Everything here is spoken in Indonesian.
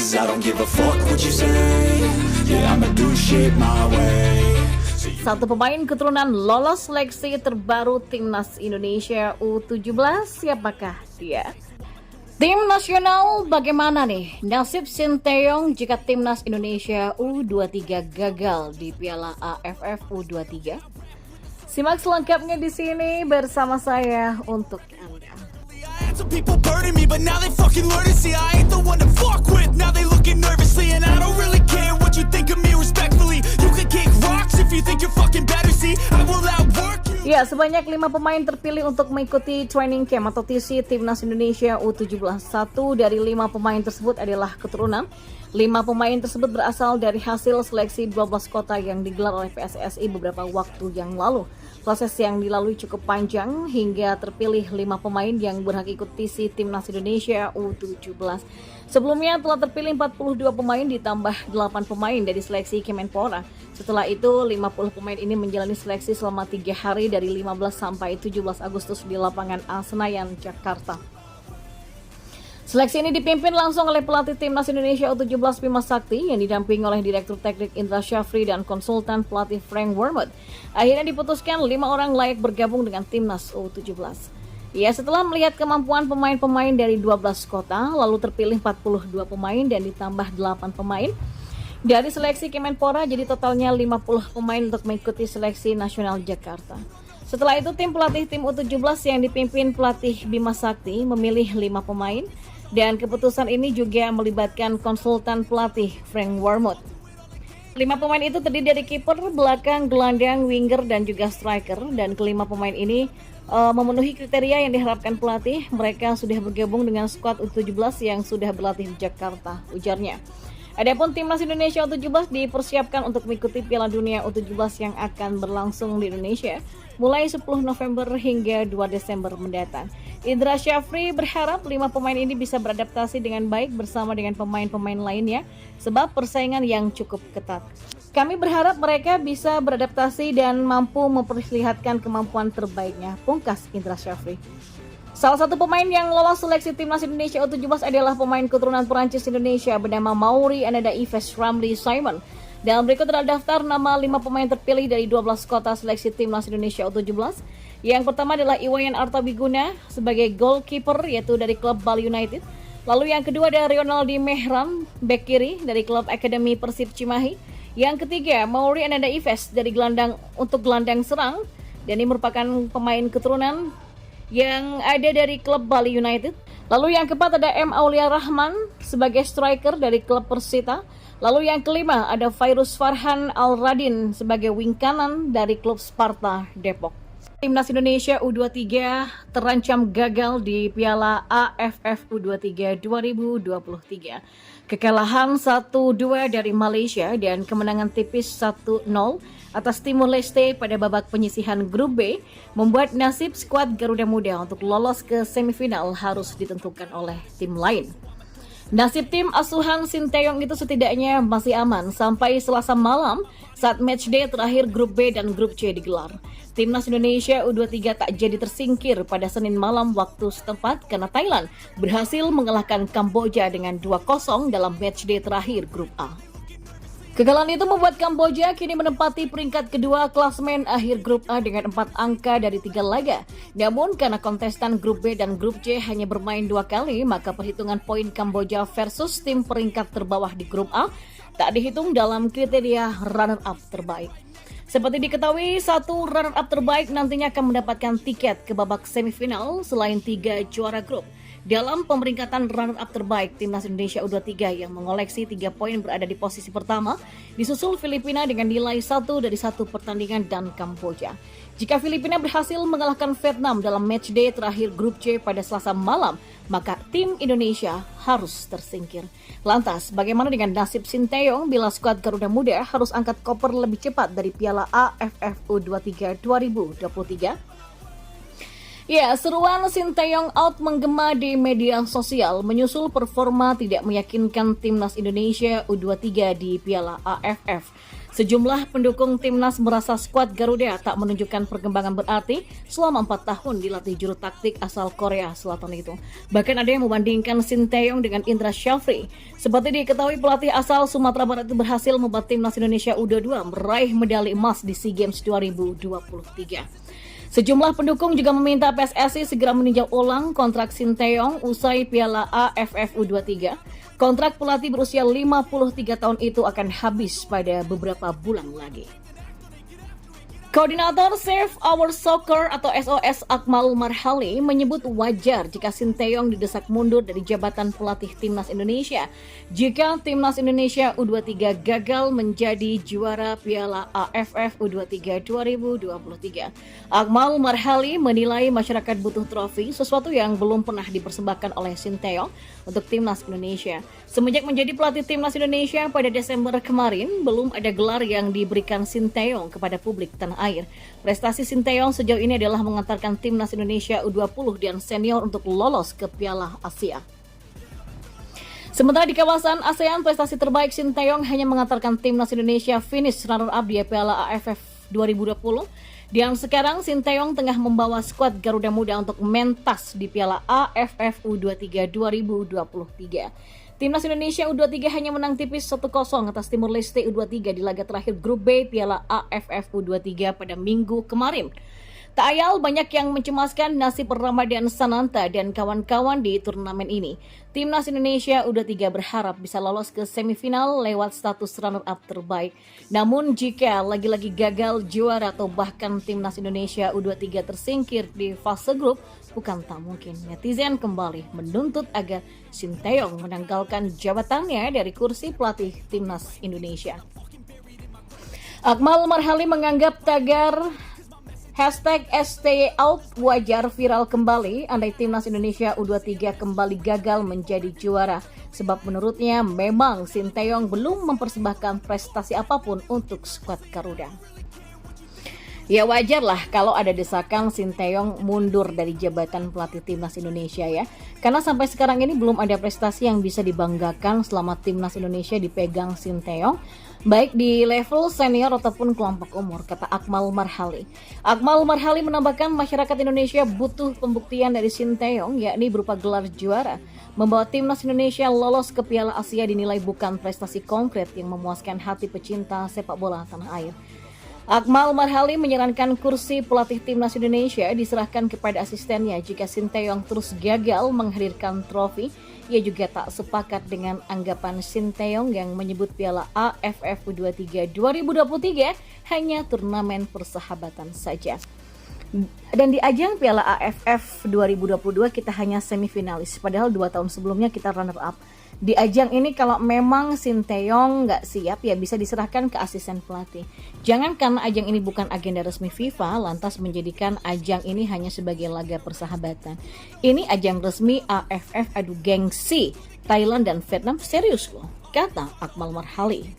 'cause I don't give a fuck what you say. Yeah, I'ma do shit my way. Satu pemain keturunan lolos seleksi terbaru Timnas Indonesia U17, siapakah dia? Tim nasional bagaimana nih nasib Sinteyong jika Timnas Indonesia U23 gagal di Piala AFF U23? Simak selengkapnya di sini bersama saya untuk Anda. Some people burning me, but now they fucking learn to see I ain't the one to fuck with. Now they looking nervously, and I don't really care what you think of me respectfully. You can kick rocks if you think you're fucking better. See, I will outwork you. Ya, sebanyak 5 pemain terpilih untuk mengikuti training camp atau TC Timnas Indonesia U17. 1 dari 5 pemain tersebut adalah keturunan. 5 pemain tersebut berasal dari hasil seleksi 12 kota yang digelar oleh PSSI beberapa waktu yang lalu. Proses yang dilalui cukup panjang hingga terpilih 5 pemain yang berhak ikut TC Timnas Indonesia U17. Sebelumnya telah terpilih 42 pemain ditambah 8 pemain dari seleksi Kemenpora. Setelah itu 50 pemain ini menjalani seleksi selama 3 hari dari 15 sampai 17 Agustus di lapangan A Senayan, Jakarta. Seleksi ini dipimpin langsung oleh pelatih Timnas Indonesia U17 Bima Sakti yang didampingi oleh Direktur Teknik Indra Syafri dan konsultan pelatih Frank Wormuth. Akhirnya diputuskan 5 orang layak bergabung dengan Timnas U17. Ya, setelah melihat kemampuan pemain-pemain dari 12 kota, lalu terpilih 42 pemain dan ditambah 8 pemain. Dari seleksi Kemenpora jadi totalnya 50 pemain untuk mengikuti seleksi nasional Jakarta. Setelah itu tim pelatih tim U17 yang dipimpin pelatih Bima Sakti memilih 5 pemain. Dan keputusan ini juga melibatkan konsultan pelatih Frank Wormuth. 5 pemain itu terdiri dari kiper, belakang, gelandang, winger, dan juga striker. Dan kelima pemain ini memenuhi kriteria yang diharapkan pelatih. Mereka sudah bergabung dengan skuad U17 yang sudah berlatih di Jakarta, ujarnya. Adapun Timnas Indonesia U17 dipersiapkan untuk mengikuti Piala Dunia U17 yang akan berlangsung di Indonesia mulai 10 November hingga 2 Desember mendatang. Indra Syafri berharap 5 pemain ini bisa beradaptasi dengan baik bersama dengan pemain-pemain lainnya sebab persaingan yang cukup ketat. Kami berharap mereka bisa beradaptasi dan mampu memperlihatkan kemampuan terbaiknya, pungkas Indra Syafri. Salah satu pemain yang lolos seleksi Timnas Indonesia U17 adalah pemain keturunan Perancis Indonesia bernama Mauri Ananda Yves Ramli Simon. Dalam berikut adalah daftar nama 5 pemain terpilih dari 12 kota seleksi Timnas Indonesia U17. Yang pertama adalah Iwayan Artabiguna sebagai goalkeeper yaitu dari klub Bali United. Lalu yang kedua ada Ronaldi Mehran, bek kiri dari klub Akademi Persib Cimahi. Yang ketiga Mauri Ananda Yves dari gelandang serang dan ini merupakan pemain keturunan yang ada dari klub Bali United. Lalu yang keempat ada M. Aulia Rahman sebagai striker dari klub Persita. Lalu yang kelima ada Fairuz Farhan Al-Radin sebagai wing kanan dari klub Sparta Depok. Timnas Indonesia U23 terancam gagal di Piala AFF U23 2023. Kekalahan 1-2 dari Malaysia dan kemenangan tipis 1-0 atas Timor Leste pada babak penyisihan grup B membuat nasib skuad Garuda Muda untuk lolos ke semifinal harus ditentukan oleh tim lain. Nasib tim asuhan Sinteyong itu setidaknya masih aman sampai Selasa malam saat matchday terakhir grup B dan grup C digelar. Timnas Indonesia U23 tak jadi tersingkir pada Senin malam waktu setempat karena Thailand berhasil mengalahkan Kamboja dengan 2-0 dalam matchday terakhir grup A. Kekalahan itu membuat Kamboja kini menempati peringkat kedua klasemen akhir grup A dengan 4 angka dari 3 laga. Namun karena kontestan grup B dan grup C hanya bermain 2 kali, maka perhitungan poin Kamboja versus tim peringkat terbawah di grup A tak dihitung dalam kriteria runner-up terbaik. Seperti diketahui, 1 runner-up terbaik nantinya akan mendapatkan tiket ke babak semifinal selain 3 juara grup. Dalam pemeringkatan runner-up terbaik, Timnas Indonesia U23 yang mengoleksi 3 poin berada di posisi pertama, disusul Filipina dengan nilai 1 dari 1 pertandingan dan Kamboja. Jika Filipina berhasil mengalahkan Vietnam dalam matchday terakhir grup C pada Selasa malam, maka tim Indonesia harus tersingkir. Lantas, bagaimana dengan nasib Sinteyong bila skuad Garuda Muda harus angkat koper lebih cepat dari Piala AFF U23 2023? Ya, seruan Sinteyong out menggema di media sosial menyusul performa tidak meyakinkan Timnas Indonesia U23 di Piala AFF. Sejumlah pendukung timnas merasa skuad Garuda tak menunjukkan perkembangan berarti selama 4 tahun dilatih juru taktik asal Korea Selatan itu. Bahkan ada yang membandingkan Sinteyong dengan Indra Syafri. Seperti diketahui, pelatih asal Sumatera Barat itu berhasil membuat timnas Indonesia U22 meraih medali emas di SEA Games 2023. Sejumlah pendukung juga meminta PSSI segera meninjau ulang kontrak Sinteyong usai Piala AFF U23. Kontrak pelatih berusia 53 tahun itu akan habis pada beberapa bulan lagi. Koordinator Save Our Soccer atau SOS Akmal Marhali menyebut wajar jika Sinteyong didesak mundur dari jabatan pelatih Timnas Indonesia jika Timnas Indonesia U23 gagal menjadi juara Piala AFF U23 2023. Akmal Marhali menilai masyarakat butuh trofi, sesuatu yang belum pernah dipersembahkan oleh Sinteyong untuk Timnas Indonesia. Semenjak menjadi pelatih Timnas Indonesia pada Desember kemarin, belum ada gelar yang diberikan Sinteyong kepada publik tanah air. Prestasi Sinteyong sejauh ini adalah mengantarkan Timnas Indonesia U20 dan senior untuk lolos ke Piala Asia. Sementara di kawasan ASEAN, prestasi terbaik Sinteyong hanya mengantarkan Timnas Indonesia finish runner-up di Piala AFF 2020. Dan sekarang Sinteyong tengah membawa skuad Garuda Muda untuk mentas di Piala AFF U23 2023. Timnas Indonesia U23 hanya menang tipis 1-0 atas Timor Leste U23 di laga terakhir Grup B Piala AFF U23 pada Minggu kemarin. Tak ayal banyak yang mencemaskan nasib Ramadan Sananta dan kawan-kawan di turnamen ini. Timnas Indonesia U23 berharap bisa lolos ke semifinal lewat status runner-up terbaik. Namun jika lagi-lagi gagal juara atau bahkan Timnas Indonesia U23 tersingkir di fase grup, bukan tak mungkin netizen kembali menuntut agar Sinteyong menanggalkan jabatannya dari kursi pelatih Timnas Indonesia. Akmal Marhali menganggap tagar #STYOut wajar viral kembali andai Timnas Indonesia U23 kembali gagal menjadi juara. Sebab menurutnya memang Sinteyong belum mempersembahkan prestasi apapun untuk skuad Garuda. Ya wajarlah kalau ada desakan Sinteyong mundur dari jabatan pelatih Timnas Indonesia ya. Karena sampai sekarang ini belum ada prestasi yang bisa dibanggakan selama Timnas Indonesia dipegang Sinteyong, baik di level senior ataupun kelompok umur, kata Akmal Marhali. Akmal Marhali menambahkan masyarakat Indonesia butuh pembuktian dari Sinteyong, yakni berupa gelar juara. Membawa Timnas Indonesia lolos ke Piala Asia dinilai bukan prestasi konkret yang memuaskan hati pecinta sepak bola tanah air. Akmal Marhali menyarankan kursi pelatih Timnas Indonesia diserahkan kepada asistennya jika Sinteyong terus gagal menghadirkan trofi. Ia juga tak sepakat dengan anggapan Sinteyong yang menyebut Piala AFF U23 2023 hanya turnamen persahabatan saja. Dan di ajang Piala AFF 2022 kita hanya semifinalis, padahal 2 tahun sebelumnya kita runner up. Di ajang ini kalau memang Sinteyong nggak siap ya bisa diserahkan ke asisten pelatih. Jangan karena ajang ini bukan agenda resmi FIFA lantas menjadikan ajang ini hanya sebagai laga persahabatan. Ini ajang resmi AFF, adu gengsi. Thailand dan Vietnam serius loh, kata Akmal Marhali.